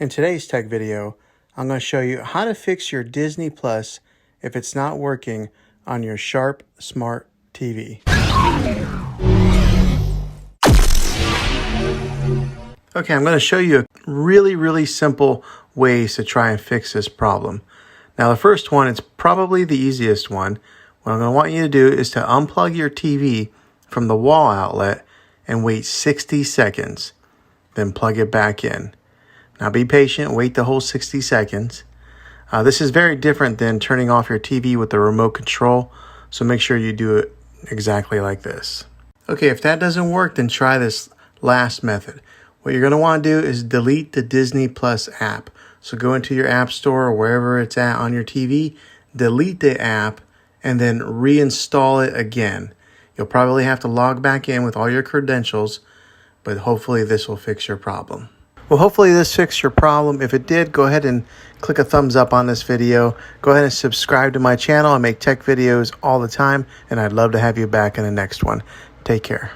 In today's tech video, I'm going to show you how to fix your Disney Plus if it's not working on your Sharp Smart TV. Okay, I'm going to show you really simple ways to try and fix this problem. Now the first one, it's probably the easiest one. What I'm going to want you to do is to unplug your TV from the wall outlet and wait 60 seconds. Then plug it back in. Now be patient, wait the whole 60 seconds. This is very different than turning off your TV with the remote control, so make sure you do it exactly like this. Okay, if that doesn't work, then try this last method. What you're going to want to do is delete the Disney Plus app. So go into your app store or wherever it's at on your TV, delete the app, and then reinstall it again. You'll probably have to log back in with all your credentials, but hopefully this will fix your problem. Well, hopefully this fixed your problem. If it did, go ahead and click a thumbs up on this video. Go ahead and subscribe to my channel. I make tech videos all the time, and I'd love to have you back in the next one. Take care.